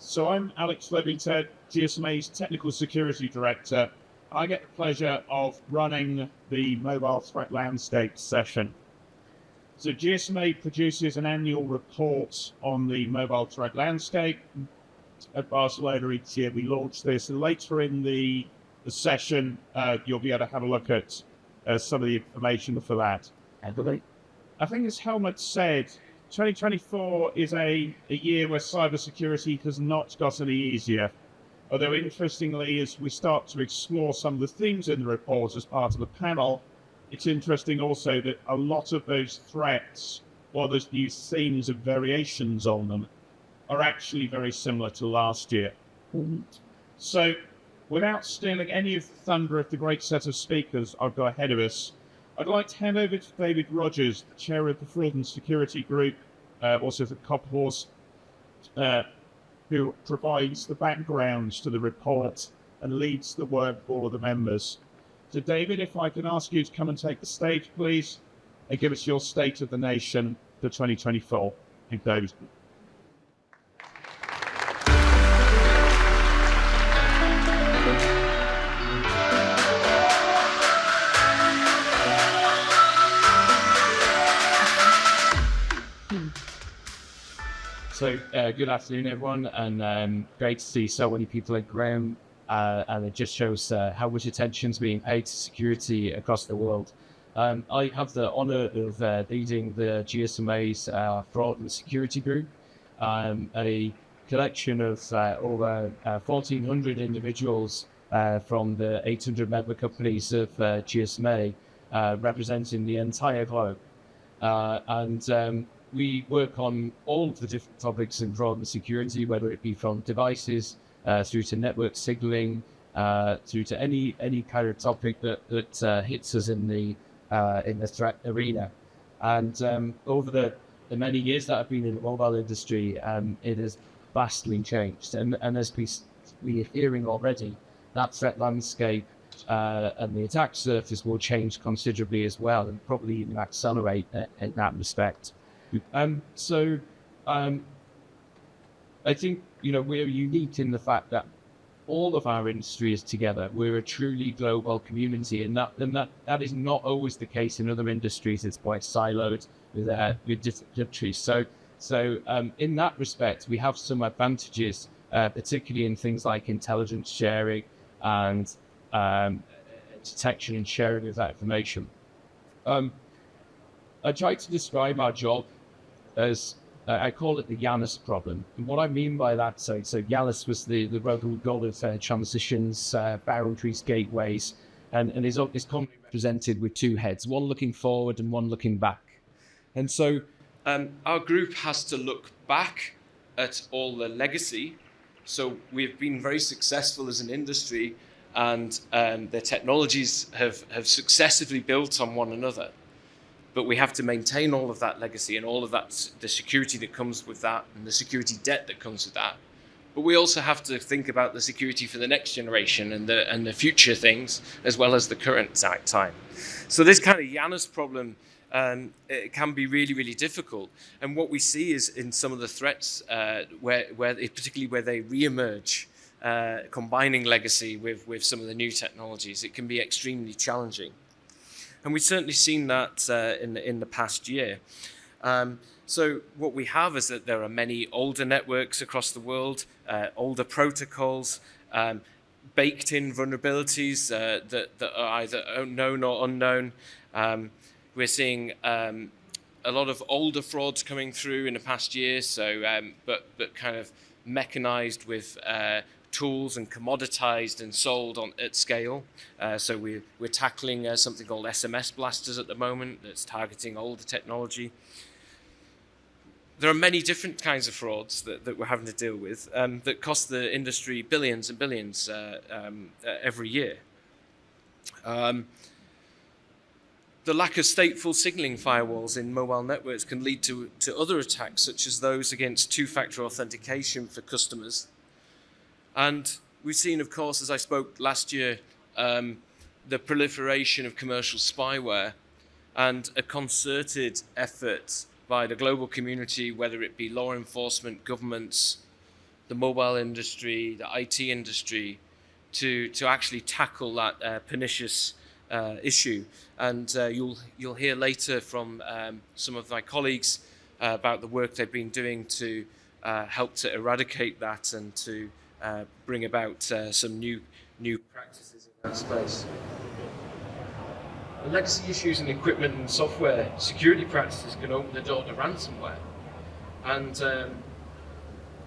So I'm Alex Levy-Ted, GSMA's Technical Security Director. I get the pleasure of running the Mobile Threat Landscape session. So GSMA produces an annual report on the mobile threat landscape. At Barcelona each year we launch this, and later in the session you'll be able to have a look at some of the information for that. I think as Helmut said, 2024 is a year where cybersecurity has not got any easier. Although interestingly, as we start to explore some of the themes in the report as part of the panel, it's interesting also that a lot of those threats, or those new themes and variations on them, are actually very similar to last year. So without stealing any of the thunder of the great set of speakers I've got ahead of us, I'd like to hand over to David Rogers, the chair of the Fraud and Security Group, also the Cop Horse, who provides the backgrounds to the report and leads the work for all of the members. So David, if I can ask you to come and take the stage, please, and give us your State of the Nation for 2024. Thank you, David. So good afternoon, everyone, and great to see so many people in the room, and it just shows how much attention is being paid to security across the world. I have the honour of leading the GSMA's Fraud and Security Group, a collection of over 1,400 individuals from the 800 member companies of GSMA, representing the entire globe. We work on all of the different topics in fraud and security, whether it be from devices through to network signaling, through to any kind of topic that hits us in the threat arena. And over the many years that I've been in the mobile industry, it has vastly changed. And as we are hearing already, that threat landscape and the attack surface will change considerably as well, and probably even accelerate in that respect. I think, we're unique in the fact that all of our industry is together. We're a truly global community, and that is not always the case in other industries. It's quite siloed with different countries. So in that respect, we have some advantages, particularly in things like intelligence sharing and detection and sharing of that information. I try to describe our job as, I call it the Janus problem. And what I mean by that, so Janus was the Roman god of transitions, boundaries, gateways, and is commonly represented with two heads, one looking forward and one looking back. And so our group has to look back at all the legacy. So we've been very successful as an industry, and the technologies have successively built on one another. But we have to maintain all of that legacy and all of that, the security that comes with that and the security debt that comes with that. But we also have to think about the security for the next generation and the future things, as well as the current time. So this kind of Janus problem, it can be really, really difficult. And what we see is in some of the threats, particularly where they re-emerge, combining legacy with some of the new technologies, it can be extremely challenging. And we've certainly seen that in the past year. So what we have is that there are many older networks across the world, older protocols, baked-in vulnerabilities that are either known or unknown. We're seeing a lot of older frauds coming through in the past year, but kind of mechanized with tools and commoditized and sold at scale. So we're tackling something called SMS blasters at the moment that's targeting older technology. There are many different kinds of frauds that we're having to deal with that cost the industry billions and billions every year. The lack of stateful signaling firewalls in mobile networks can lead to other attacks, such as those against two-factor authentication for customers. And we've seen, of course, as I spoke last year, the proliferation of commercial spyware and a concerted effort by the global community, whether it be law enforcement, governments, the mobile industry, the IT industry, to actually tackle that pernicious issue. And you'll hear later from some of my colleagues about the work they've been doing to help to eradicate that and to bring about some new practices in that space. The legacy issues in equipment and software security practices can open the door to ransomware and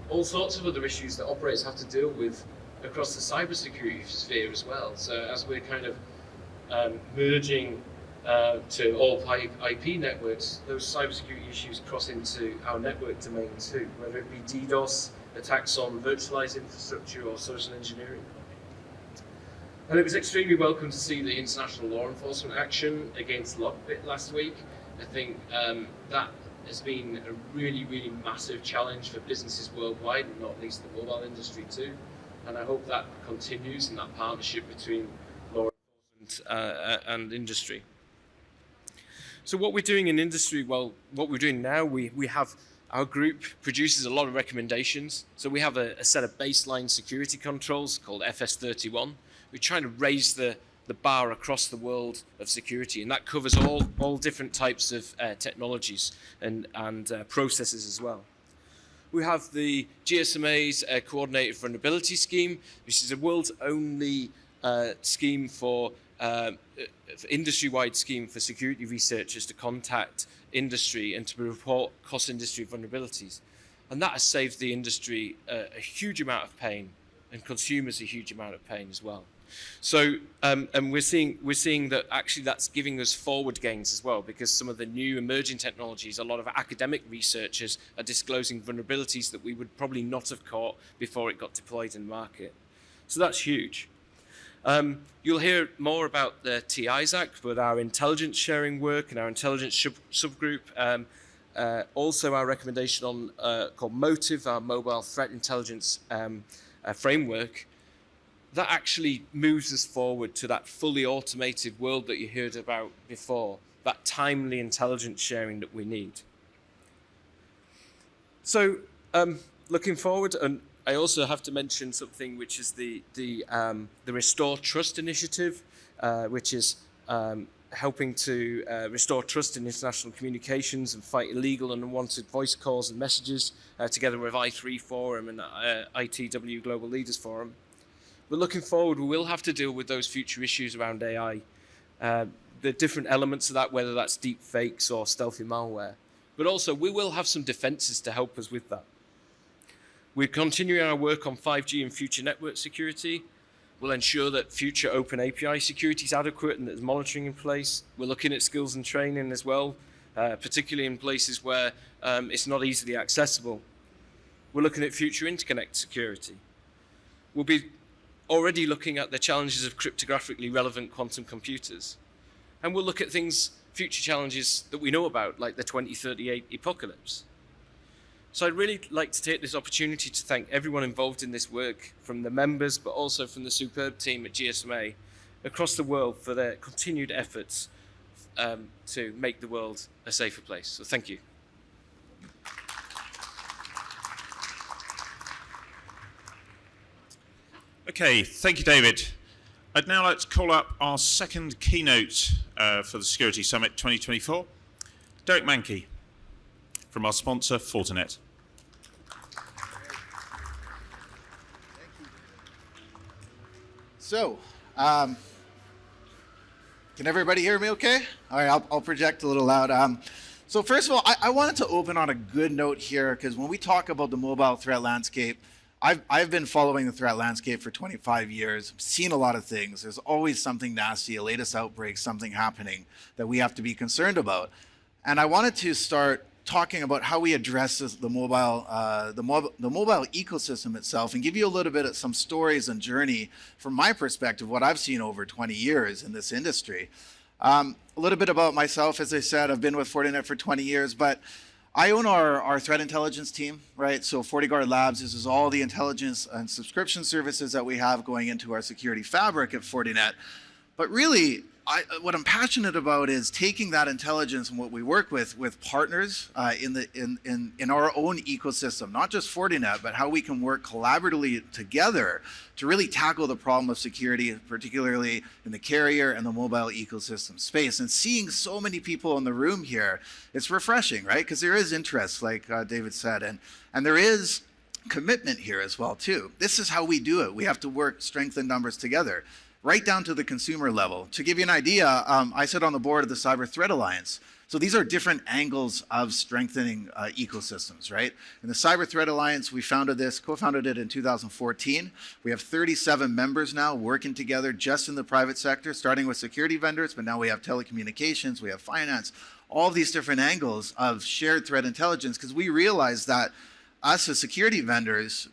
all sorts of other issues that operators have to deal with across the cybersecurity sphere as well. So as we're kind of merging to all IP networks, those cybersecurity issues cross into our network domain too, whether it be DDoS, attacks on virtualized infrastructure or social engineering. And it was extremely welcome to see the international law enforcement action against Lockbit last week. I think that has been a really, really massive challenge for businesses worldwide, and not least the mobile industry too. And I hope that continues in that partnership between law enforcement and industry. So what we're doing in industry, well, what we're doing now, we have, our group produces a lot of recommendations. So we have a set of baseline security controls called FS31. We're trying to raise the bar across the world of security, and that covers all different types of technologies and processes as well. We have the GSMA's Coordinated Vulnerability Scheme, which is the world's only scheme for industry-wide scheme for security researchers to contact industry and to report cross-industry vulnerabilities. And that has saved the industry a huge amount of pain, and consumers a huge amount of pain as well. So, and we're seeing that actually that's giving us forward gains as well, because some of the new emerging technologies, a lot of academic researchers are disclosing vulnerabilities that we would probably not have caught before it got deployed in the market. So that's huge. You'll hear more about the TIs Act with our intelligence sharing work and our intelligence subgroup. Also our recommendation on called MOTIVE, our mobile threat intelligence framework. That actually moves us forward to that fully automated world that you heard about before, that timely intelligence sharing that we need. So looking forward, and I also have to mention something which is the Restore Trust initiative, which is helping to restore trust in international communications and fight illegal and unwanted voice calls and messages, together with i3 Forum and ITW Global Leaders Forum. But looking forward, we will have to deal with those future issues around AI, the different elements of that, whether that's deep fakes or stealthy malware. But also, we will have some defenses to help us with that. We're continuing our work on 5G and future network security. We'll ensure that future open API security is adequate and there's monitoring in place. We're looking at skills and training as well, particularly in places where it's not easily accessible. We're looking at future interconnect security. We'll be already looking at the challenges of cryptographically relevant quantum computers. And we'll look at things, future challenges that we know about, like the 2038 apocalypse. So I'd really like to take this opportunity to thank everyone involved in this work, from the members, but also from the superb team at GSMA across the world for their continued efforts to make the world a safer place. So thank you. Okay, thank you, David. I'd now like to call up our second keynote for the Security Summit 2024, Derek Mankey, from our sponsor, Fortinet. So, can everybody hear me okay? All right, I'll project a little loud. So first of all, I wanted to open on a good note here, because when we talk about the mobile threat landscape, I've been following the threat landscape for 25 years, seen a lot of things. There's always something nasty, a latest outbreak, something happening that we have to be concerned about. And I wanted to start talking about how we address the mobile ecosystem itself, and give you a little bit of some stories and journey from my perspective, what I've seen over 20 years in this industry. A little bit about myself, as I said, I've been with Fortinet for 20 years, but I own our threat intelligence team, right? So FortiGuard Labs, this is all the intelligence and subscription services that we have going into our security fabric at Fortinet. But really, what I'm passionate about is taking that intelligence and what we work with partners in our own ecosystem, not just Fortinet, but how we can work collaboratively together to really tackle the problem of security, particularly in the carrier and the mobile ecosystem space. And seeing so many people in the room here, it's refreshing, right? Because there is interest, like David said, and there is commitment here as well too. This is how we do it. We have to work strength in numbers together, right down to the consumer level. To give you an idea, I sit on the board of the Cyber Threat Alliance. So these are different angles of strengthening ecosystems, right? In the Cyber Threat Alliance, we co-founded it in 2014. We have 37 members now working together just in the private sector, starting with security vendors, but now we have telecommunications, we have finance, all these different angles of shared threat intelligence, because we realize that us as security vendors,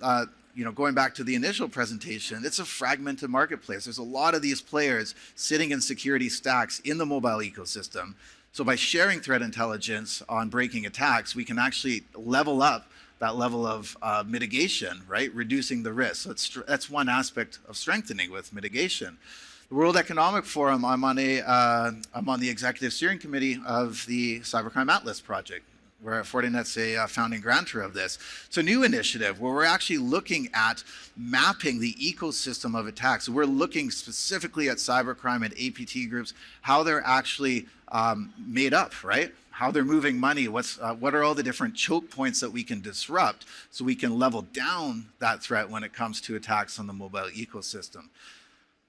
going back to the initial presentation, it's a fragmented marketplace. There's a lot of these players sitting in security stacks in the mobile ecosystem. So by sharing threat intelligence on breaking attacks, we can actually level up that level of mitigation, right? Reducing the risk. So that's one aspect of strengthening with mitigation. The World Economic Forum, I'm on the executive steering committee of the Cybercrime Atlas project, where Fortinet's a founding grantor of this. It's a new initiative where we're actually looking at mapping the ecosystem of attacks. So we're looking specifically at cybercrime and APT groups, how they're actually made up, right? How they're moving money, what are all the different choke points that we can disrupt so we can level down that threat when it comes to attacks on the mobile ecosystem.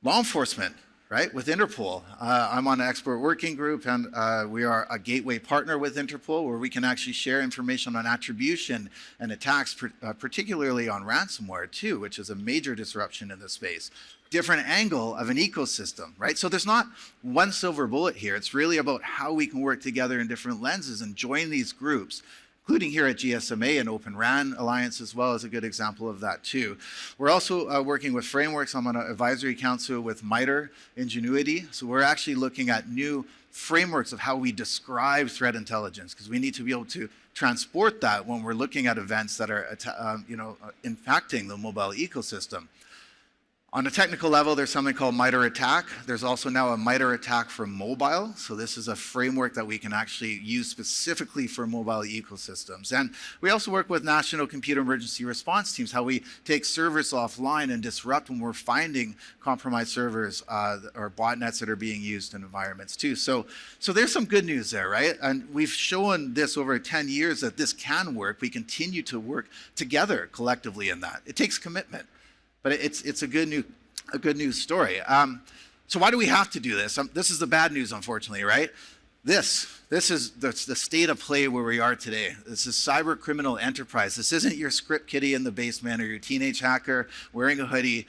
Law enforcement, right, with Interpol. I'm on an expert working group, and we are a gateway partner with Interpol, where we can actually share information on attribution and attacks, particularly on ransomware too, which is a major disruption in the space. Different angle of an ecosystem, right? So there's not one silver bullet here. It's really about how we can work together in different lenses and join these groups, including here at GSMA and Open RAN Alliance as well, is a good example of that too. We're also working with frameworks. I'm on an advisory council with MITRE Ingenuity. So we're actually looking at new frameworks of how we describe threat intelligence, because we need to be able to transport that when we're looking at events that are impacting the mobile ecosystem. On a technical level, there's something called MITRE ATT&CK. There's also now a MITRE ATT&CK for mobile. So this is a framework that we can actually use specifically for mobile ecosystems. And we also work with national computer emergency response teams, how we take servers offline and disrupt when we're finding compromised servers or botnets that are being used in environments too. So there's some good news there, right? And we've shown this over 10 years that this can work. We continue to work together collectively in that. It takes commitment. But it's a good news story. So why do we have to do this? This is the bad news, unfortunately, right? This is the state of play where we are today. This is cyber criminal enterprise. This isn't your script kiddie in the basement or your teenage hacker wearing a hoodie.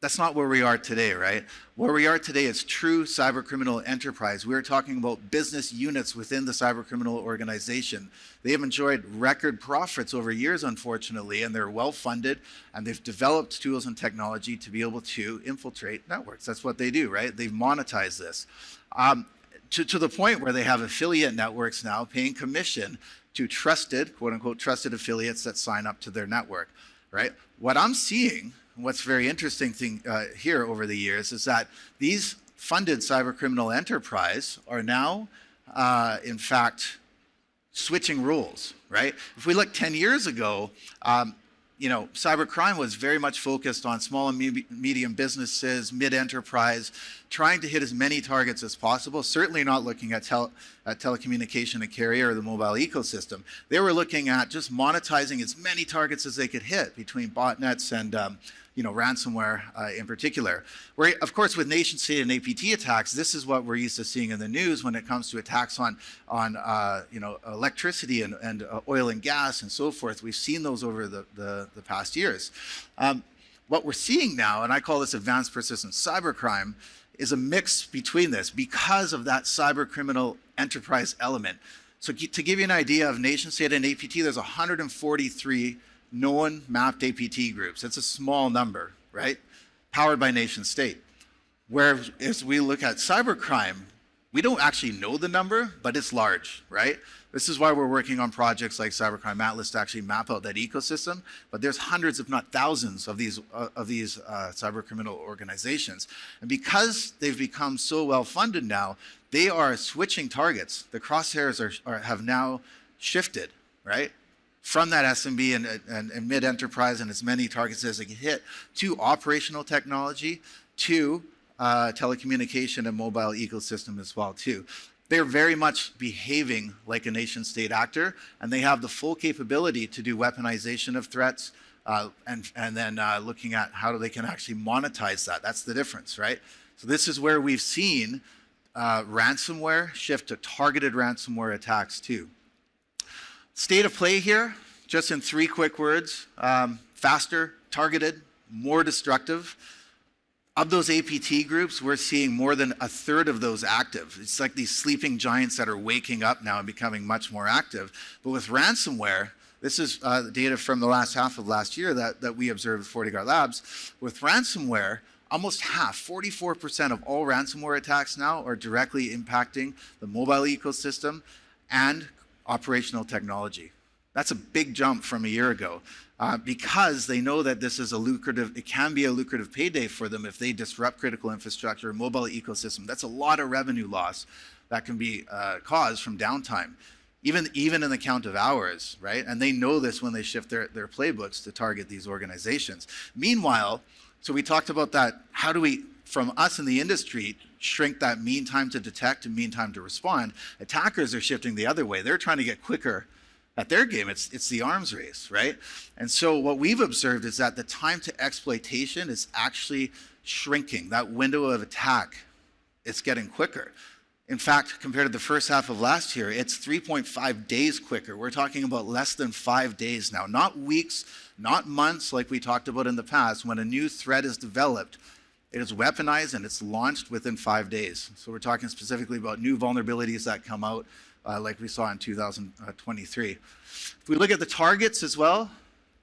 That's not where we are today, right? Where we are today is true cyber criminal enterprise. We're talking about business units within the cyber criminal organization. They have enjoyed record profits over years, unfortunately, and they're well funded, and they've developed tools and technology to be able to infiltrate networks. That's what they do, right? They've monetized this to the point where they have affiliate networks now paying commission to trusted, quote unquote, trusted affiliates that sign up to their network, right? What I'm seeing, what's very interesting thing here over the years, is that these funded cyber criminal enterprise are now, in fact, switching rules, right? If we look 10 years ago, cybercrime was very much focused on small and medium businesses, mid-enterprise, trying to hit as many targets as possible, certainly not looking at telecommunication and carrier or the mobile ecosystem. They were looking at just monetizing as many targets as they could hit between botnets and ransomware in particular. Where, of course, with nation state and APT attacks, this is what we're used to seeing in the news when it comes to attacks on electricity and oil and gas and so forth. We've seen those over the past years. What we're seeing now, and I call this advanced persistent cybercrime, is a mix between this because of that cyber criminal enterprise element. So to give you an idea of nation state and APT, there's 143 known mapped APT groups. It's a small number, right? Powered by nation state. Whereas we look at cybercrime, We don't actually know the number, but it's large, right? This is why we're working on projects like Cybercrime Atlas to actually map out that ecosystem. But there's hundreds, if not thousands, of these cyber criminal organizations. And because they've become so well funded now, they are switching targets. The crosshairs have now shifted, right? From that SMB and mid-enterprise and as many targets as they can hit to operational technology, to telecommunication and mobile ecosystem as well too. They're very much behaving like a nation state actor, and they have the full capability to do weaponization of threats and then looking at how they can actually monetize that. That's the difference, right? So this is where we've seen ransomware shift to targeted ransomware attacks too. State of play here, just in 3 quick words: faster, targeted, more destructive. Of those APT groups, we're seeing more than a third of those active. It's like these sleeping giants that are waking up now and becoming much more active. But with ransomware, this is data from the last half of last year that we observed at FortiGuard Labs. With ransomware, almost half, 44% of all ransomware attacks now are directly impacting the mobile ecosystem and operational technology. That's a big jump from a year ago. Because they know that this is it can be a lucrative payday for them if they disrupt critical infrastructure, mobile ecosystem. That's a lot of revenue loss that can be caused from downtime, even in the count of hours, right? And they know this when they shift their playbooks to target these organizations. Meanwhile, so we talked about that, how do we, from us in the industry, shrink that mean time to detect and mean time to respond? Attackers are shifting the other way. They're trying to get quicker at their game. It's the arms race, right? And so what we've observed is that the time to exploitation is actually shrinking. That window of attack, it's getting quicker. In fact, compared to the first half of last year, it's 3.5 days quicker. We're talking about less than 5 days now, not weeks, not months like we talked about in the past. When a new threat is developed, it is weaponized and it's launched within 5 days. So we're talking specifically about new vulnerabilities that come out like we saw in 2023. If we look at the targets as well,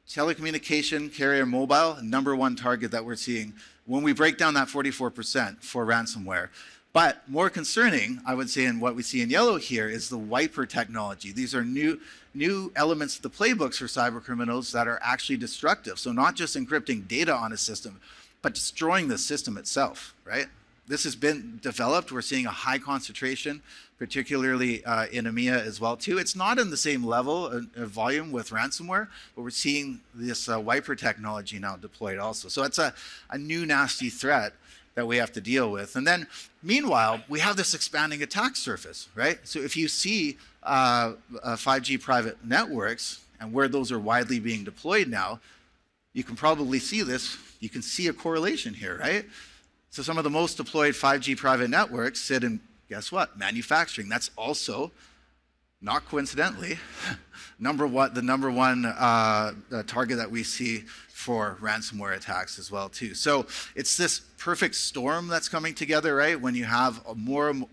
telecommunication, carrier, mobile, #1 target that we're seeing when we break down that 44% for ransomware. But more concerning, I would say, in what we see in yellow here is the wiper technology. These are new elements of the playbooks for cyber criminals that are actually destructive. So not just encrypting data on a system, but destroying the system itself, right? This has been developed. We're seeing a high concentration, particularly in EMEA as well too. It's not in the same level of volume with ransomware, but we're seeing this wiper technology now deployed also. So it's a new nasty threat that we have to deal with. And then meanwhile, we have this expanding attack surface, right? So if you see 5G private networks and where those are widely being deployed now, you can probably see this. You can see a correlation here, right? So some of the most deployed 5G private networks sit in, guess what, manufacturing. That's also, not coincidentally, the number one target that we see for ransomware attacks as well too. So it's this perfect storm that's coming together, right? When you have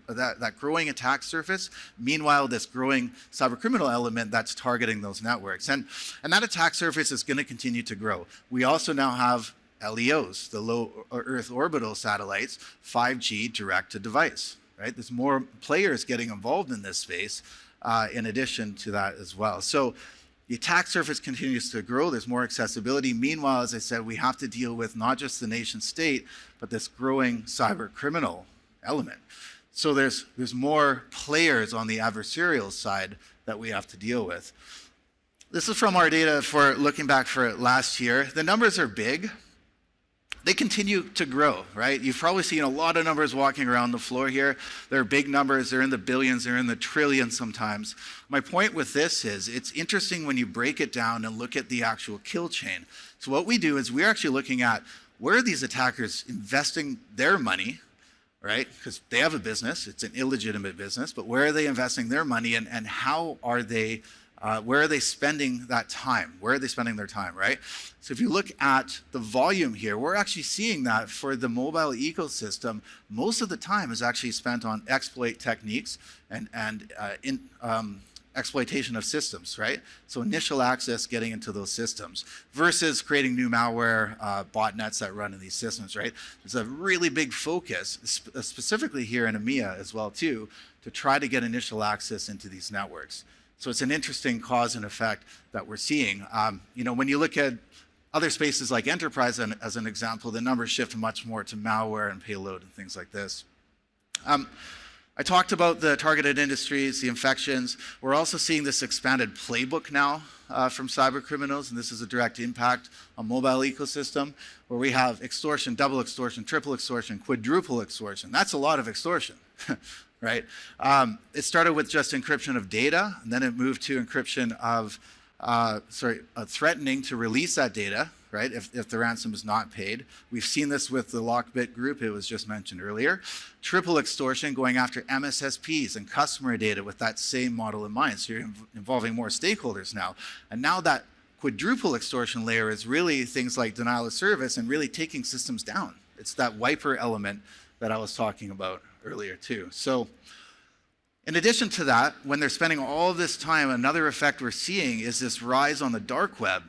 that growing attack surface, meanwhile this growing cyber criminal element that's targeting those networks. And that attack surface is going to continue to grow. We also now have LEOs, the low Earth orbital satellites, 5G direct to device, right? There's more players getting involved in this space in addition to that as well. So the attack surface continues to grow. There's more accessibility. Meanwhile, as I said, we have to deal with not just the nation state, but this growing cyber criminal element. So there's more players on the adversarial side that we have to deal with. This is from our data for looking back for last year. The numbers are big. They continue to grow, right? You've probably seen a lot of numbers walking around the floor here. They're big numbers. They're in the billions. They're in the trillions sometimes. My point with this is it's interesting when you break it down and look at the actual kill chain. So what we do is we're actually looking at where are these attackers investing their money, right? Because they have a business. It's an illegitimate business. But where are they investing their money and how are they where are they spending that time? Where are they spending their time, right? So if you look at the volume here, we're actually seeing that for the mobile ecosystem, most of the time is actually spent on exploit techniques and exploitation of systems, right? So initial access getting into those systems versus creating new malware, botnets that run in these systems, right? There's a really big focus, specifically here in EMEA as well too, to try to get initial access into these networks. So it's an interesting cause and effect that we're seeing. When you look at other spaces like enterprise, as an example, the numbers shift much more to malware and payload and things like this. I talked about the targeted industries, the infections. We're also seeing this expanded playbook now from cyber criminals, and this is a direct impact on mobile ecosystem, where we have extortion, double extortion, triple extortion, quadruple extortion. That's a lot of extortion, right? It started with just encryption of data, and then it moved to encryption of, threatening to release that data, right, if the ransom is not paid. We've seen this with the Lockbit group, it was just mentioned earlier. Triple extortion, going after MSSPs and customer data with that same model in mind. So you're involving more stakeholders now. And now that quadruple extortion layer is really things like denial of service and really taking systems down. It's that wiper element that I was talking about earlier too. So in addition to that, when they're spending all this time, another effect we're seeing is this rise on the dark web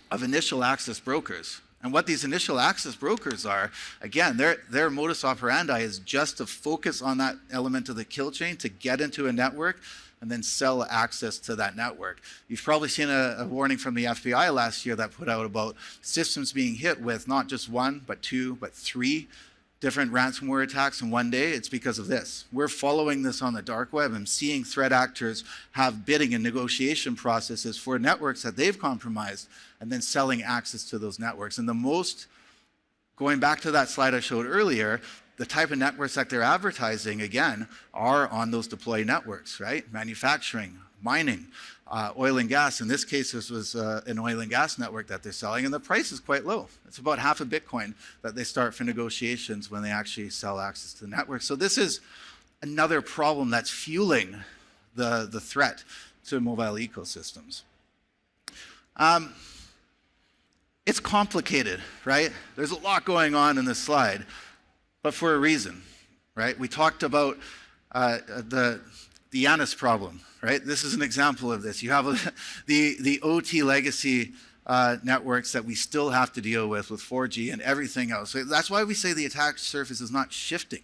of initial access brokers. And what these initial access brokers are, again, their modus operandi is just to focus on that element of the kill chain to get into a network and then sell access to that network. You've probably seen a warning from the FBI last year that put out about systems being hit with not just one, but two, but three different ransomware attacks in one day. It's because of this. We're following this on the dark web and seeing threat actors have bidding and negotiation processes for networks that they've compromised and then selling access to those networks. And the most, going back to that slide I showed earlier, the type of networks that they're advertising, again, are on those deployed networks, right? Manufacturing, mining, oil and gas. In this case, this was an oil and gas network that they're selling, and the price is quite low. It's about half a Bitcoin that they start for negotiations when they actually sell access to the network. So this is another problem that's fueling the threat to mobile ecosystems. It's complicated, right? There's a lot going on in this slide, but for a reason, right? We talked about the Janus problem, right? This is an example of this. You have the OT legacy networks that we still have to deal with 4G and everything else. So that's why we say the attack surface is not shifting.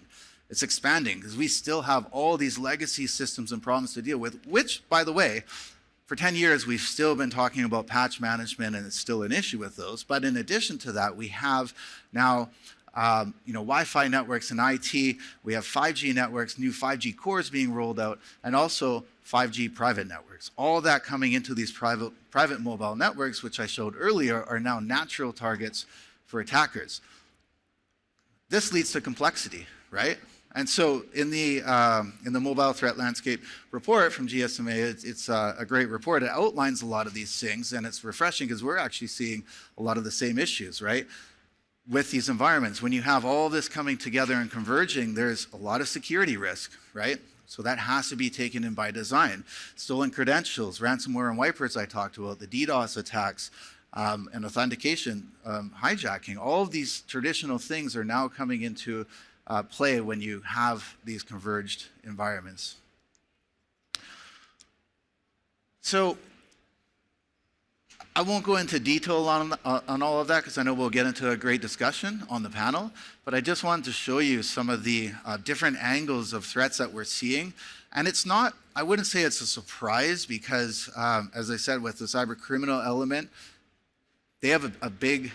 It's expanding because we still have all these legacy systems and problems to deal with, which, by the way, for 10 years, we've still been talking about patch management, and it's still an issue with those. But in addition to that, we have now Wi-Fi networks and IT. We have 5G networks, new 5G cores being rolled out, and also 5G private networks. All that coming into these private mobile networks, which I showed earlier, are now natural targets for attackers. This leads to complexity, right? And so in the mobile threat landscape report from GSMA, it's a great report. It outlines a lot of these things, and it's refreshing because we're actually seeing a lot of the same issues, right? With these environments, when you have all this coming together and converging, there's a lot of security risk, right? So that has to be taken in by design. Stolen credentials, ransomware and wipers I talked about, the DDoS attacks, and authentication, hijacking. All of these traditional things are now coming into play when you have these converged environments. So I won't go into detail on all of that because I know we'll get into a great discussion on the panel, but I just wanted to show you some of the different angles of threats that we're seeing. And it's not, I wouldn't say it's a surprise because, as I said, with the cyber criminal element, they have a big,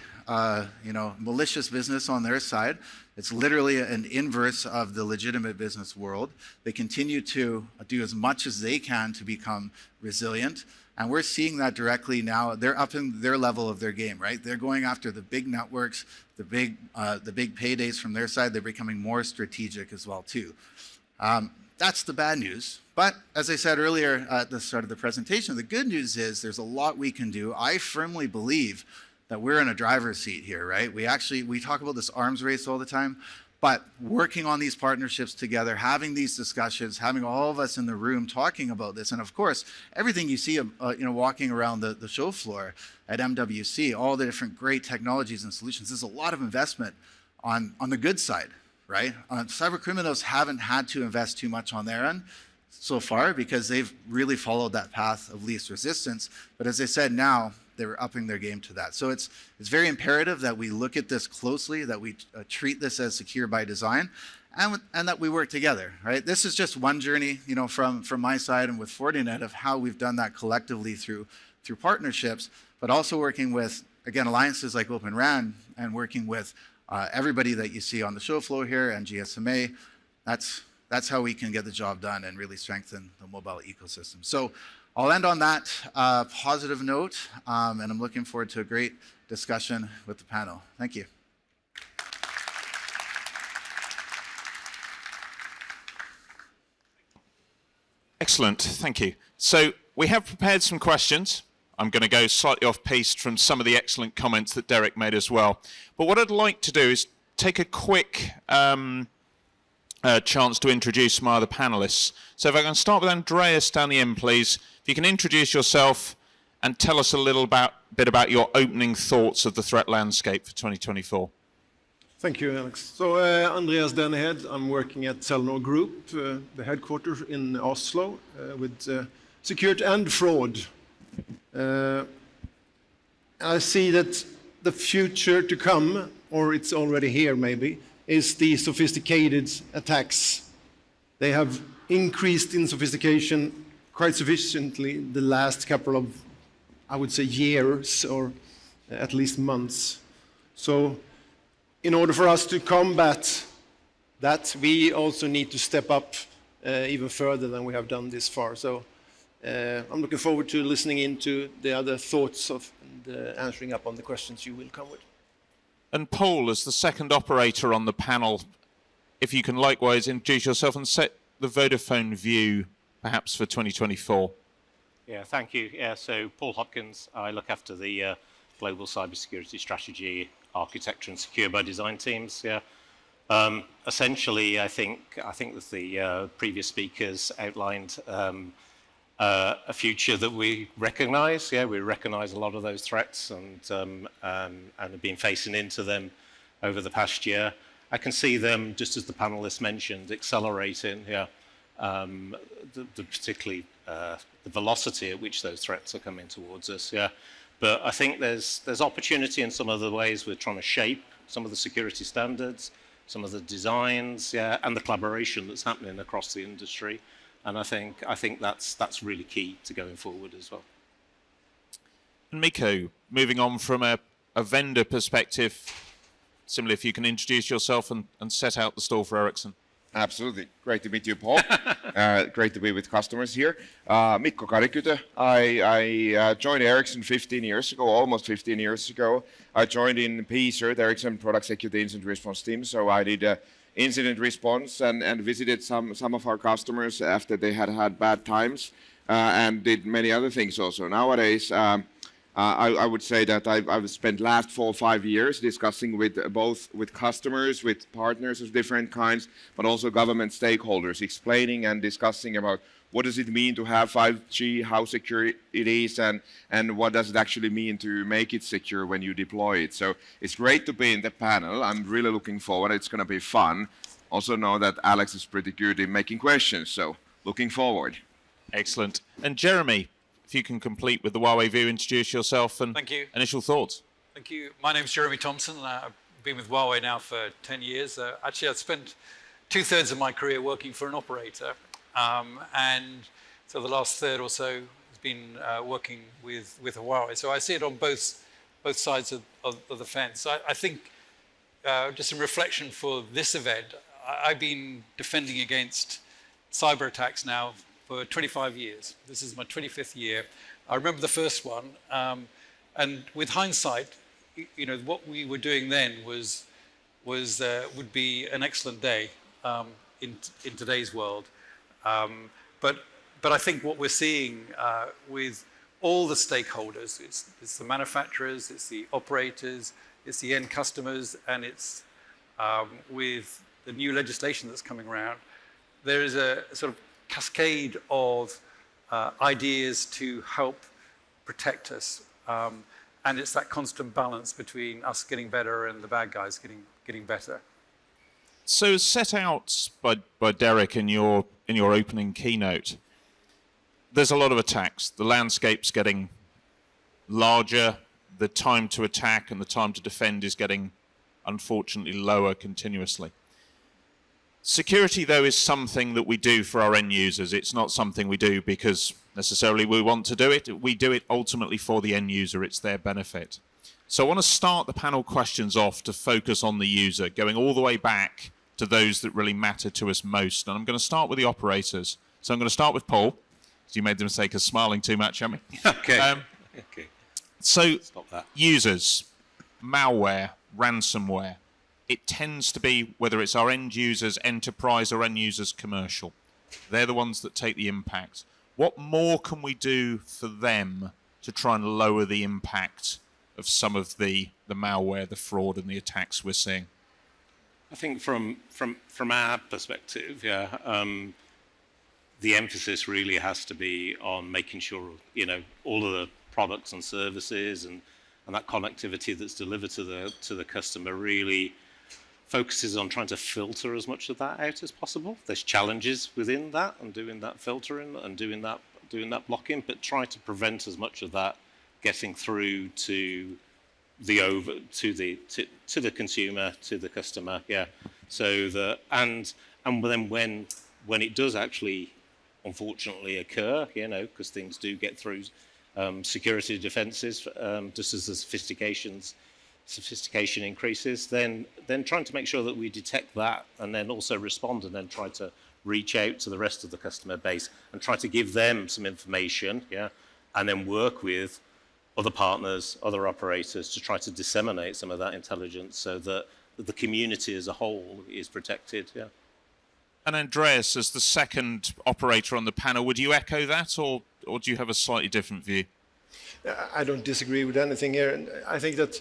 malicious business on their side. It's literally an inverse of the legitimate business world. They continue to do as much as they can to become resilient. And we're seeing that directly now. They're up in their level of their game, right? They're going after the big networks, the big paydays from their side. They're becoming more strategic as well, too. That's the bad news. But as I said earlier at the start of the presentation, the good news is there's a lot we can do. I firmly believe that we're in a driver's seat here, right? We talk about this arms race all the time, but working on these partnerships together, having these discussions, having all of us in the room talking about this, and of course, everything you see, walking around the show floor at MWC, all the different great technologies and solutions, there's a lot of investment on the good side, right? Cyber criminals haven't had to invest too much on their end, so far because they've really followed that path of least resistance. But as I said, now they're upping their game to that. So it's very imperative that we look at this closely, that we treat this as secure by design, and that we work together, right? This is just one journey, you know, from my side and with Fortinet of how we've done that collectively through partnerships, but also working with, again, alliances like Open RAN and working with everybody that you see on the show floor here and GSMA. That's how we can get the job done and really strengthen the mobile ecosystem. So I'll end on that positive note, and I'm looking forward to a great discussion with the panel. Thank you. Excellent, thank you. So we have prepared some questions. I'm going to go slightly off-piste from some of the excellent comments that Derek made as well. But what I'd like to do is take a quick chance to introduce my other panelists. So if I can start with Andreas down the end, please. If you can introduce yourself and tell us a little bit about your opening thoughts of the threat landscape for 2024. Thank you, Alex. So Andreas Dennehed, I'm working at Telenor Group, the headquarters in Oslo, with security and fraud. I see that the future to come, or it's already here maybe, is the sophisticated attacks. They have increased in sophistication quite sufficiently the last couple of, I would say, years or at least months. So in order for us to combat that, we also need to step up even further than we have done this far. So I'm looking forward to listening into the other thoughts of and answering up on the questions you will come with. And Paul, as the second operator on the panel, if you can likewise introduce yourself and set the Vodafone view, perhaps for 2024. Yeah, thank you. Yeah, so Paul Hopkins, I look after the global cybersecurity strategy, architecture, and secure by design teams. Yeah, essentially, I think that the previous speakers outlined a future that we recognise. Yeah, we recognise a lot of those threats and have been facing into them over the past year. I can see them, just as the panelists mentioned, accelerating. Yeah, particularly the velocity at which those threats are coming towards us. Yeah, but I think there's opportunity in some of the ways we're trying to shape some of the security standards, some of the designs, yeah, and the collaboration that's happening across the industry. And I think that's really key to going forward as well. And Mikko, moving on from a vendor perspective, similarly, if you can introduce yourself and set out the stall for Ericsson. Absolutely. Great to meet you, Paul. Great to be with customers here. Mikko Karikytö. I joined Ericsson 15 years ago, almost 15 years ago. I joined in PSERT, Ericsson Product Security Incident Response Team. So I did incident response and visited some of our customers after they had bad times and did many other things also. Nowadays, I would say that I've spent last 4 or 5 years discussing with customers, with partners of different kinds, but also government stakeholders, explaining and discussing about what does it mean to have 5G, how secure it is, and what does it actually mean to make it secure when you deploy it. So it's great to be in the panel. I'm really looking forward. It's going to be fun. Also know that Alex is pretty good in making questions, so looking forward. Excellent. And Jeremy, if you can complete with the Huawei view, introduce yourself and Thank you. Initial thoughts. Thank you. My name's Jeremy Thompson. I've been with Huawei now for 10 years. Actually, I've spent 2/3 of my career working for an operator. And so the last third or so has been working with Huawei. So I see it on both sides of the fence. I think, just in reflection for this event, I've been defending against cyber attacks now for 25 years. This is my 25th year. I remember the first one. And with hindsight, you know, what we were doing then would be an excellent day in today's world. But I think what we're seeing with all the stakeholders, it's the manufacturers, it's the operators, it's the end customers, and it's with the new legislation that's coming around, there is a sort of cascade of ideas to help protect us. And it's that constant balance between us getting better and the bad guys getting better. So set out by Derek in your in your opening keynote, there's a lot of attacks. The landscape's getting larger. The time to attack and the time to defend is getting, unfortunately, lower continuously. Security, though, is something that we do for our end users. It's not something we do because necessarily we want to do it. We do it ultimately for the end user. It's their benefit. So I want to start the panel questions off to focus on the user, going all the way back to those that really matter to us most. And I'm going to start with the operators. So I'm going to start with Paul. So you made the mistake of smiling too much, haven't you? Okay. Okay. So Stop that. users, malware, ransomware, it tends to be, whether it's our end users, enterprise, or end users, commercial. They're the ones that take the impact. What more can we do for them to try and lower the impact of some of the malware, the fraud, and the attacks we're seeing? I think from our perspective, the emphasis really has to be on making sure, all of the products and services and that connectivity that's delivered to the customer really focuses on trying to filter as much of that out as possible. There's challenges within that and doing that filtering and doing that blocking, but try to prevent as much of that getting through to the consumer, to the customer, So and then when it does actually, unfortunately, occur, because things do get through security defenses, just as the sophistication increases, then trying to make sure that we detect that and then also respond and then try to reach out to the rest of the customer base and try to give them some information, and then work with other partners, other operators to try to disseminate some of that intelligence so that the community as a whole is protected. And Andreas, as the second operator on the panel, would you echo that, or do you have a slightly different view? I don't disagree with anything here. And I think that,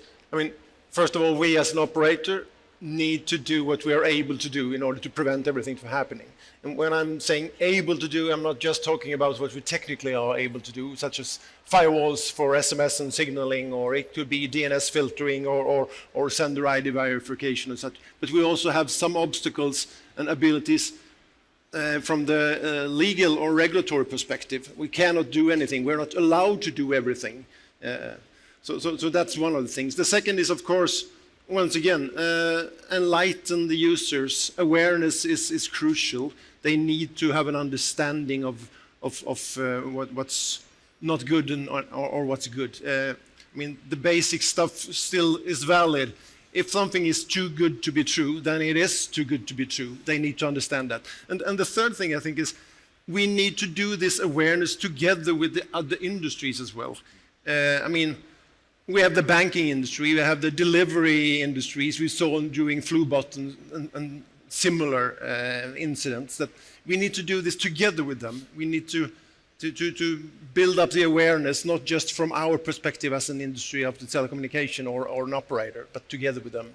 first of all, we as an operator need to do what we are able to do in order to prevent everything from happening. And when I'm saying able to do, I'm not just talking about what we technically are able to do, such as firewalls for SMS and signaling, or it could be DNS filtering or sender ID verification and such. But we also have some obstacles and abilities from the legal or regulatory perspective. We cannot do anything. We're not allowed to do everything. So that's one of the things. The second is, of course, once again, enlighten the users. Awareness is crucial. They need to have an understanding of what's not good or what's good. The basic stuff still is valid. If something is too good to be true, then it is too good to be true. They need to understand that. And the third thing, I think, is we need to do this awareness together with the other industries as well. We have the banking industry, we have the delivery industries. We saw during FluBot and similar incidents that we need to do this together with them. We need to build up the awareness, not just from our perspective as an industry of the telecommunication or an operator, but together with them.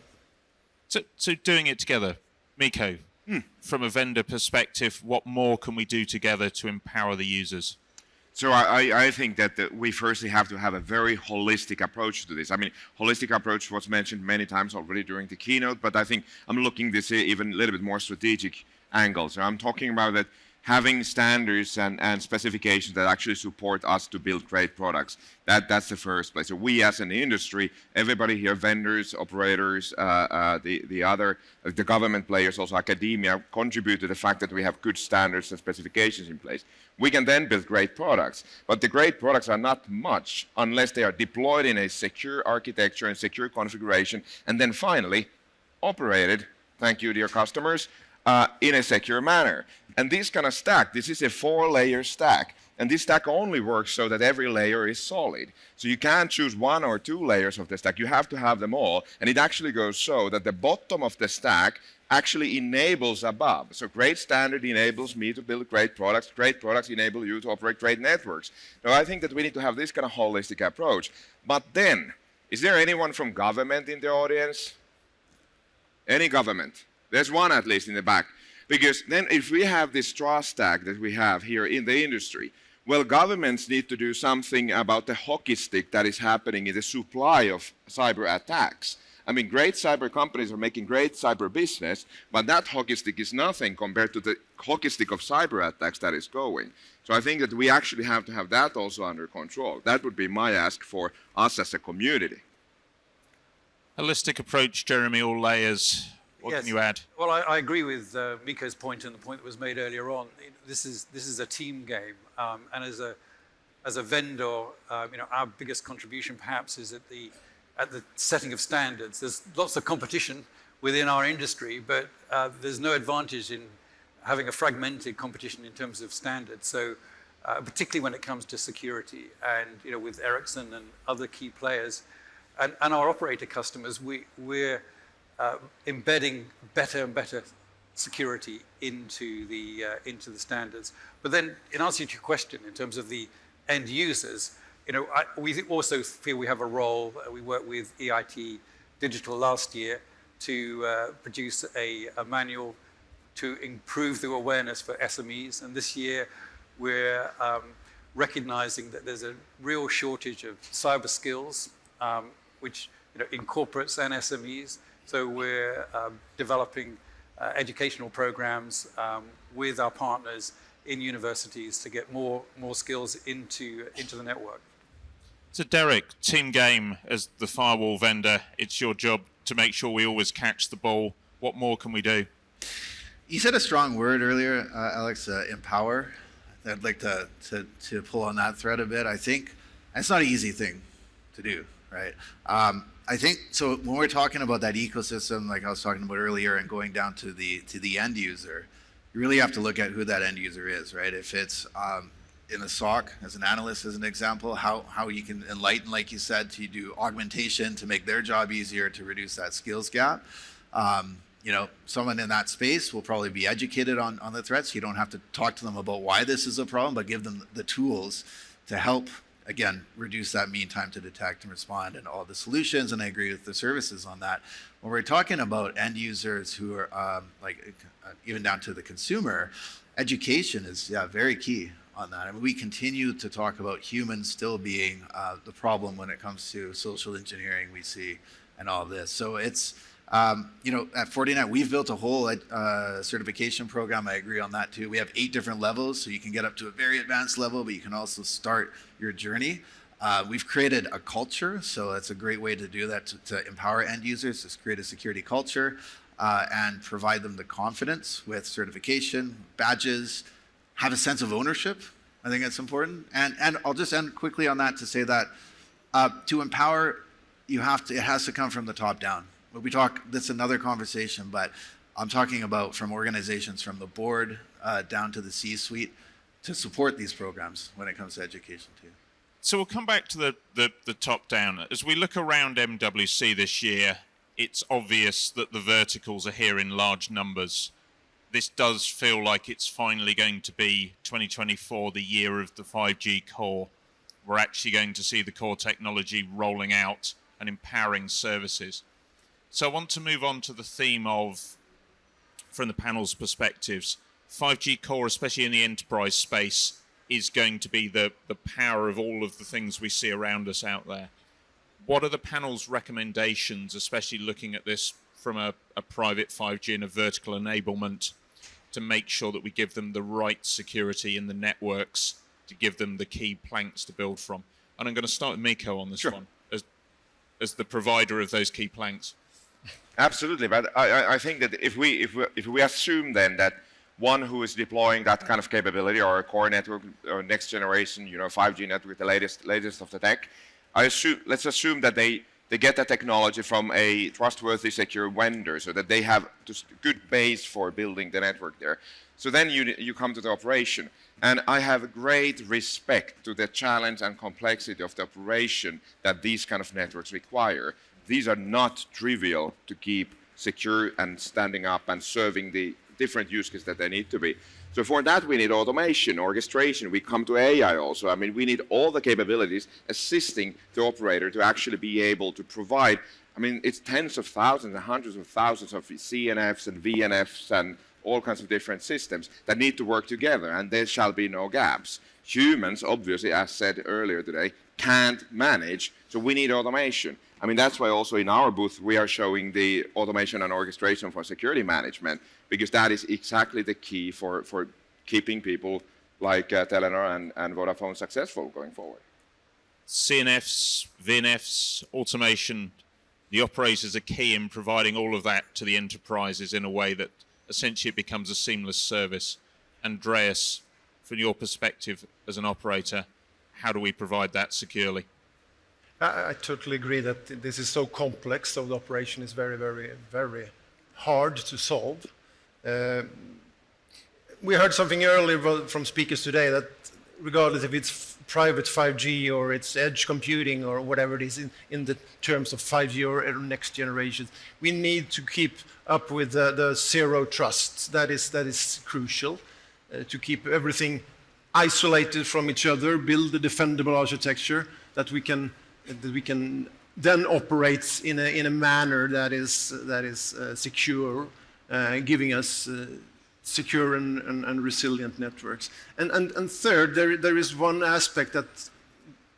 So doing it together, Mikko, from a vendor perspective, what more can we do together to empower the users? So I think that we firstly have to have a very holistic approach to this. Holistic approach was mentioned many times already during the keynote, but I think I'm looking this even a little bit more strategic angle. So I'm talking about that having standards and specifications that actually support us to build great products. That's the first place. So we as an industry, everybody here, vendors, operators, the government players, also academia, contribute to the fact that we have good standards and specifications in place. We can then build great products, but the great products are not much unless they are deployed in a secure architecture and secure configuration, and then finally operated, thank you dear customers, in a secure manner. And this kind of stack, this is a 4-layer stack. And this stack only works so that every layer is solid. So you can't choose 1 or 2 layers of the stack. You have to have them all. And it actually goes so that the bottom of the stack actually enables above. So great standard enables me to build great products. Great products enable you to operate great networks. Now I think that we need to have this kind of holistic approach. But then, is there anyone from government in the audience? Any government? There's one at least in the back. Because then if we have this trust stack that we have here in the industry, well, governments need to do something about the hockey stick that is happening in the supply of cyber attacks. I mean, great cyber companies are making great cyber business, but that hockey stick is nothing compared to the hockey stick of cyber attacks that is going. So I think that we actually have to have that also under control. That would be my ask for us as a community. Holistic approach, Jeremy, all layers. What Yes. can you add? Well, I agree with Mikko's point and the point that was made earlier on. This is a team game, and as a vendor, our biggest contribution perhaps is at the setting of standards. There's lots of competition within our industry, but there's no advantage in having a fragmented competition in terms of standards. So, particularly when it comes to security, and with Ericsson and other key players, and our operator customers, we're embedding better and better security into the standards. But then, in answer to your question, in terms of the end users, we also feel we have a role. We worked with EIT Digital last year to produce a manual to improve the awareness for SMEs. And this year, we're recognizing that there's a real shortage of cyber skills, which in corporates and SMEs. So we're developing educational programs with our partners in universities to get more skills into the network. So Derek, team game as the firewall vendor, it's your job to make sure we always catch the ball. What more can we do? You said a strong word earlier, Alex, empower. I'd like to pull on that thread a bit. I think it's not an easy thing to do, right? I think so. When we're talking about that ecosystem, like I was talking about earlier, and going down to the end user, you really have to look at who that end user is, right? If it's in the SOC, as an analyst, as an example, how you can enlighten, like you said, to do augmentation to make their job easier, to reduce that skills gap. Someone in that space will probably be educated on the threats. You don't have to talk to them about why this is a problem, but give them the tools to help, again, reduce that mean time to detect and respond and all the solutions. And I agree with the services on that. When we're talking about end users who are even down to the consumer, education is very key on that. I mean, we continue to talk about humans still being the problem when it comes to social engineering we see and all this. So it's, at Fortinet, we've built a whole certification program. I agree on that too. We have 8 different levels, so you can get up to a very advanced level, but you can also start your journey. We've created a culture, so that's a great way to do that, to empower end users, to create a security culture and provide them the confidence with certification, badges, have a sense of ownership. I think that's important. And I'll just end quickly on that to say that to empower, it has to come from the top down. That's another conversation, but I'm talking about from organizations, from the board down to the C-suite, to support these programs when it comes to education too. So we'll come back to the top down. As we look around MWC this year, it's obvious that the verticals are here in large numbers. This does feel like it's finally going to be 2024, the year of the 5G core. We're actually going to see the core technology rolling out and empowering services. So I want to move on to the theme of, from the panel's perspectives, 5G core, especially in the enterprise space, is going to be the power of all of the things we see around us out there. What are the panel's recommendations, especially looking at this from a private 5G and a vertical enablement, to make sure that we give them the right security in the networks, to give them the key planks to build from? And I'm going to start with Mikko on this one, as the provider of those key planks. Absolutely, but I think that if we assume then that one who is deploying that kind of capability, or a core network or next generation 5G network, the latest of the tech, let's assume that they get that technology from a trustworthy, secure vendor, so that they have just a good base for building the network there. So then you come to the operation, and I have great respect to the challenge and complexity of the operation that these kind of networks require. These are not trivial to keep secure and standing up and serving the different use cases that they need to be. So for that, we need automation, orchestration. We come to AI also. I mean, we need all the capabilities assisting the operator to actually be able to provide. I mean, it's tens of thousands and hundreds of thousands of CNFs and VNFs and all kinds of different systems that need to work together, and there shall be no gaps. Humans, obviously, as said earlier today, can't manage. So we need automation. I mean, that's why also in our booth we are showing the automation and orchestration for security management, because that is exactly the key for keeping people like Telenor and Vodafone successful going forward. CNFs, VNFs, automation, the operators are key in providing all of that to the enterprises in a way that essentially it becomes a seamless service. Andreas, from your perspective as an operator, how do we provide that securely? I totally agree that this is so complex, so the operation is very, very, very hard to solve. We heard something earlier from speakers today that regardless if it's private 5G or it's edge computing or whatever it is in the terms of 5G or next generation, we need to keep up with the zero trust. That is crucial to keep everything isolated from each other, build a defendable architecture that we can then operate in a manner that is secure, giving us secure and resilient networks. And third, there is one aspect that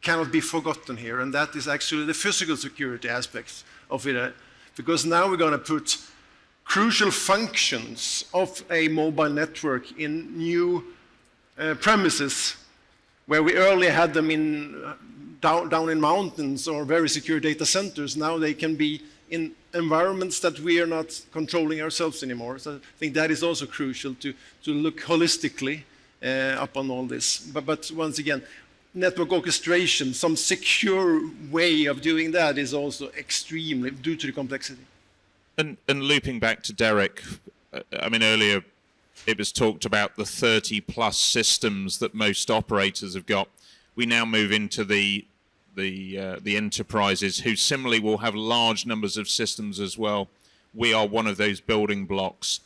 cannot be forgotten here, and that is actually the physical security aspects of it. Because now we're going to put crucial functions of a mobile network in new premises, where we earlier had them down in mountains or very secure data centers. Now they can be in environments that we are not controlling ourselves anymore. So I think that is also crucial to look holistically upon all this. But once again, network orchestration, some secure way of doing that is also extremely due to the complexity. And looping back to Derek, I mean, earlier it was talked about the 30 plus systems that most operators have got. We now move into the enterprises who similarly will have large numbers of systems as well. We are one of those building blocks.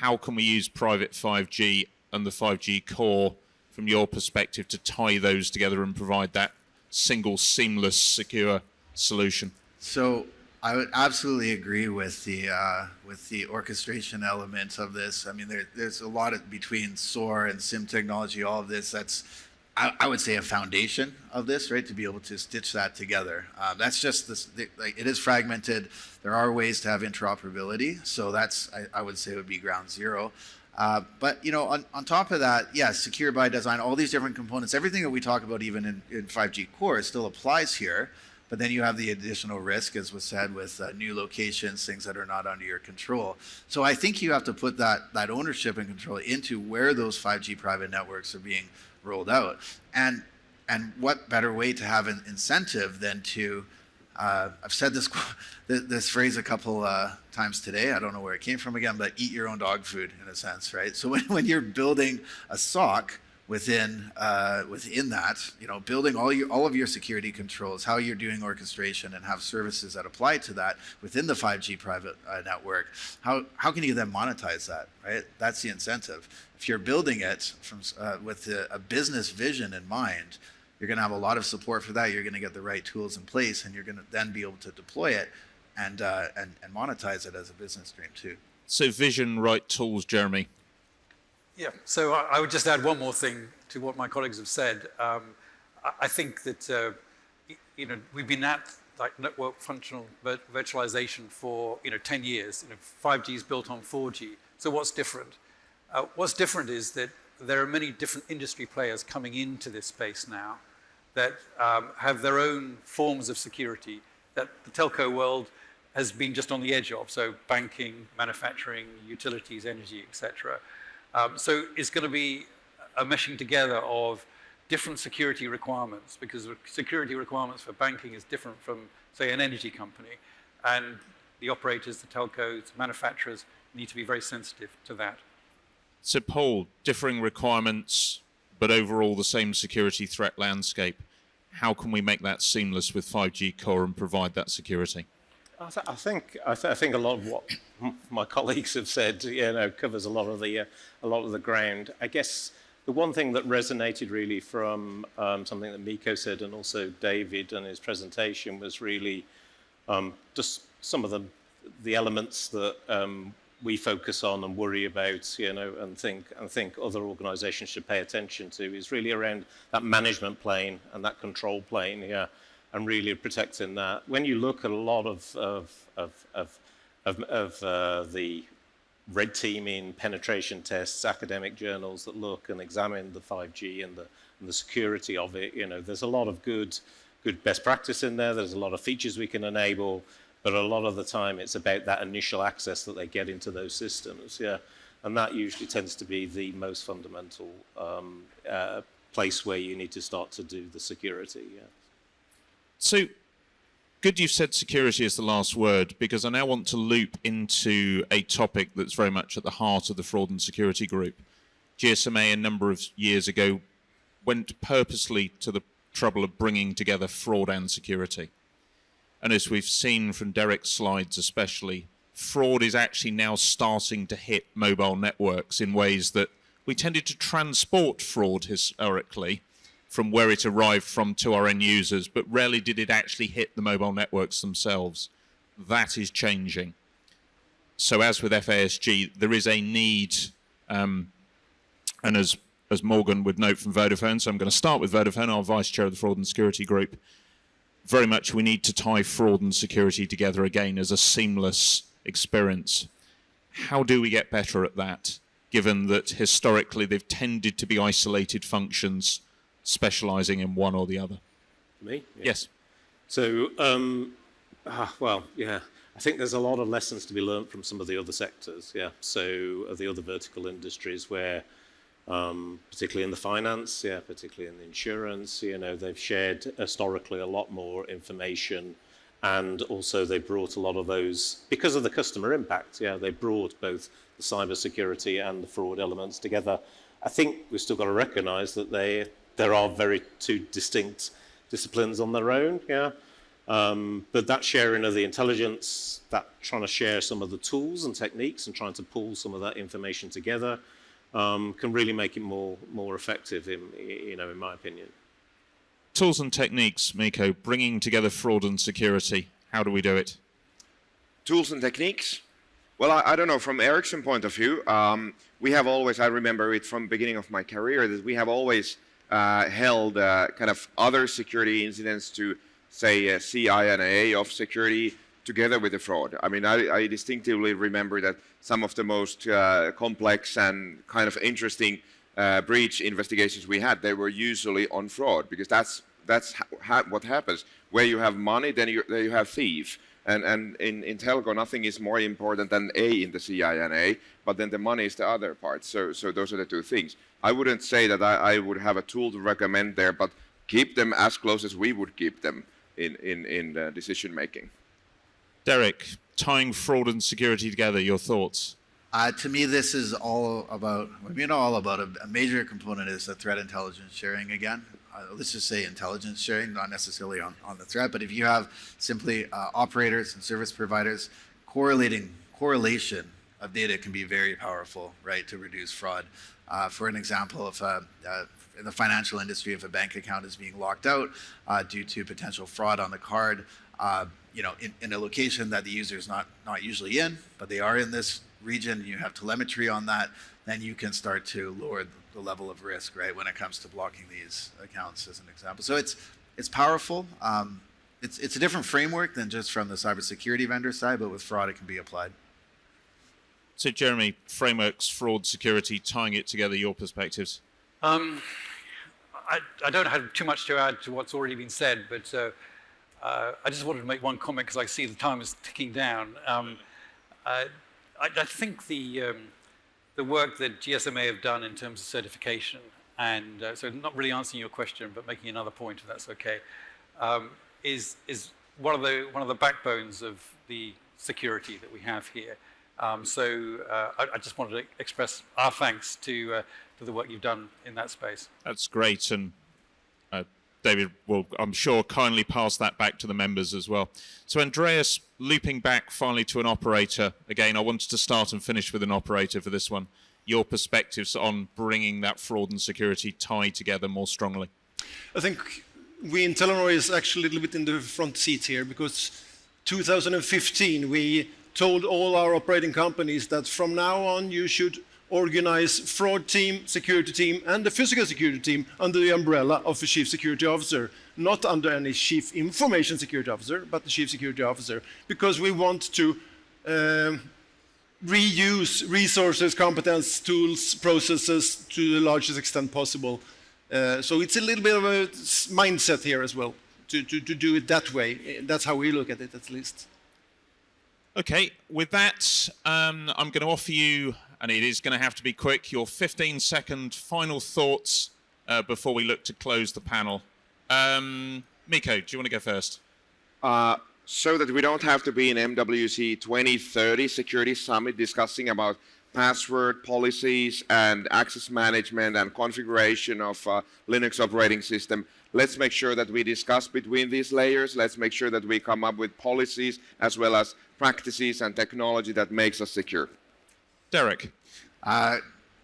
How can we use private 5G and the 5G core from your perspective to tie those together and provide that single, seamless, secure solution? So I would absolutely agree with the orchestration elements of this. I mean, there's a lot between SOAR and SIM technology, all of this, that's, I would say, a foundation of this, right? To be able to stitch that together. That's just this, like, it is fragmented. There are ways to have interoperability. So that's, I would say, would be ground zero. But, you know, on top of that, yes, secure by design, all these different components, everything that we talk about even in 5G core still applies here. But then you have the additional risk, as was said, with new locations, things that are not under your control. So I think you have to put that ownership and control into where those 5G private networks are being rolled out. And what better way to have an incentive than to, I've said this phrase a couple times today, I don't know where it came from again, but eat your own dog food in a sense, right? So when you're building a SOC within that, you know, building all of your security controls, how you're doing orchestration and have services that apply to that within the 5G private network, how can you then monetize that, right? That's the incentive. If you're building it with a business vision in mind, you're going to have a lot of support for that. You're going to get the right tools in place, and you're going to then be able to deploy it and monetize it as a business stream too. So vision, right tools, Jeremy. Yeah, so I would just add one more thing to what my colleagues have said. I think that you know, we've been at like network functional virtualization for 10 years. 5G is built on 4G. So what's different? What's different is that there are many different industry players coming into this space now that have their own forms of security that the telco world has been just on the edge of. So banking, manufacturing, utilities, energy, etc. So it's going to be a meshing together of different security requirements, because security requirements for banking is different from, say, an energy company. And the operators, the telcos, manufacturers need to be very sensitive to that. So Paul, differing requirements, but overall the same security threat landscape. How can we make that seamless with 5G core and provide that security? I think a lot of what my colleagues have said, covers a lot of the ground. I guess the one thing that resonated really from something that Mikko said, and also David in his presentation, was really just some of the elements that we focus on and worry about, and think other organisations should pay attention to is really around that management plane and that control plane, and really protecting that. When you look at a lot of the red teaming, penetration tests, academic journals that look and examine the 5G and the security of it, there's a lot of good best practice in there. There's a lot of features we can enable. But a lot of the time, it's about that initial access that they get into those systems, and that usually tends to be the most fundamental place where you need to start to do the security. So, good you've said security is the last word, because I now want to loop into a topic that's very much at the heart of the Fraud and Security Group. GSMA a number of years ago went purposely to the trouble of bringing together fraud and security. And as we've seen from Derek's slides especially, fraud is actually now starting to hit mobile networks in ways that we tended to transport fraud historically from where it arrived from to our end users, but rarely did it actually hit the mobile networks themselves. That is changing. So as with FASG, there is a need, and as Morgan would note from Vodafone, so I'm going to start with Vodafone, our Vice Chair of the Fraud and Security Group, very much we need to tie fraud and security together again as a seamless experience. How do we get better at that, given that historically they've tended to be isolated functions specializing in one or the other? Me? Yeah. Yes. So, I think there's a lot of lessons to be learned from some of the other sectors, so the other vertical industries where particularly in the finance, particularly in the insurance, they've shared historically a lot more information, and also they brought a lot of those, because of the customer impact, they brought both the cyber security and the fraud elements together. I think we've still got to recognise that there are very two distinct disciplines on their own, but that sharing of the intelligence, that trying to share some of the tools and techniques and trying to pull some of that information together, can really make it more effective, in my opinion. Tools and techniques, Miko, bringing together fraud and security. How do we do it? Tools and techniques? Well, I don't know. From Ericsson point of view, we have always, I remember it from the beginning of my career, that we have always held kind of other security incidents to, say, CI&A of security together with the fraud. I mean, I distinctively remember that some of the most complex and kind of interesting breach investigations we had, they were usually on fraud, because that's what happens. Where you have money, then you have thief. And in telco, nothing is more important than A in the CI&A, but then the money is the other part. So those are the two things. I wouldn't say that I would have a tool to recommend there, but keep them as close as we would keep them in decision making. Derek, tying fraud and security together, your thoughts? To me, this is all about, a major component is the threat intelligence sharing again. Let's just say intelligence sharing, not necessarily on the threat, but if you have simply operators and service providers, correlation of data can be very powerful, right, to reduce fraud. For an example, if in the financial industry, if a bank account is being locked out due to potential fraud on the card, in a location that the user is not usually in, but they are in this region, you have telemetry on that, then you can start to lower the level of risk, right, when it comes to blocking these accounts, as an example. So it's powerful. It's a different framework than just from the cybersecurity vendor side, but with fraud, it can be applied. So, Jeremy, frameworks, fraud, security, tying it together, your perspectives? I don't have too much to add to what's already been said, but I just wanted to make one comment because I see the time is ticking down. I think the work that GSMA have done in terms of certification, and so not really answering your question, but making another point, if that's okay, is one of the backbones of the security that we have here. I just wanted to express our thanks to the work you've done in that space. That's great, and David will, I'm sure, kindly pass that back to the members as well. So Andreas, looping back finally to an operator. Again, I wanted to start and finish with an operator for this one. Your perspectives on bringing that fraud and security tie together more strongly. I think we in Telenor is actually a little bit in the front seat here, because 2015 we told all our operating companies that from now on you should organize fraud team, security team, and the physical security team under the umbrella of a chief security officer, not under any chief information security officer, but the chief security officer, because we want to reuse resources, competence, tools, processes to the largest extent possible. So it's a little bit of a mindset here as well, to do it that way. That's how we look at it, at least. Okay, with that, I'm going to offer you, and it is going to have to be quick, your 15-second final thoughts before we look to close the panel. Mikko, do you want to go first? So that we don't have to be in MWC24 Security Summit discussing about password policies and access management and configuration of Linux operating system, let's make sure that we discuss between these layers. Let's make sure that we come up with policies as well as practices and technology that makes us secure. Derek.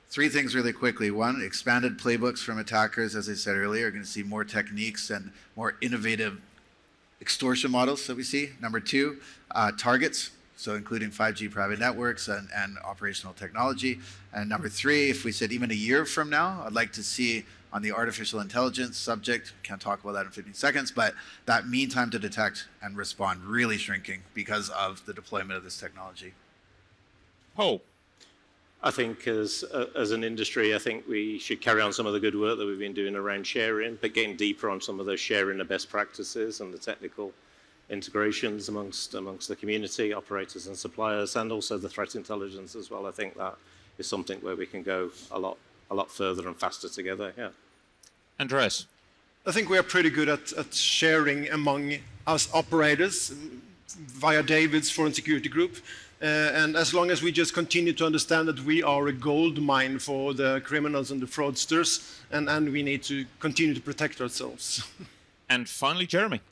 Three things really quickly. One, expanded playbooks from attackers, as I said earlier, are going to see more techniques and more innovative extortion models that we see. Number two, targets, so including 5G private networks and operational technology. And number three, if we said even a year from now, I'd like to see on the artificial intelligence subject, can't talk about that in 15 seconds, but that mean time to detect and respond really shrinking because of the deployment of this technology. Paul. I think as an industry, I think we should carry on some of the good work that we've been doing around sharing, but getting deeper on some of those sharing the best practices and the technical integrations amongst the community, operators and suppliers, and also the threat intelligence as well. I think that is something where we can go a lot further and faster together. Yeah. Andreas. I think we are pretty good at sharing among us operators via David's Foreign Security Group. And as long as we just continue to understand that we are a gold mine for the criminals and the fraudsters, and we need to continue to protect ourselves. And finally, Jeremy.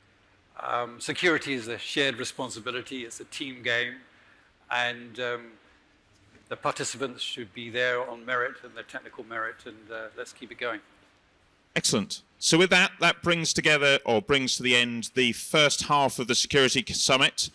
Security is a shared responsibility. It's a team game. And the participants should be there on merit and their technical merit, and let's keep it going. Excellent. So with that, that brings together, or brings to the end, the first half of the Security Summit.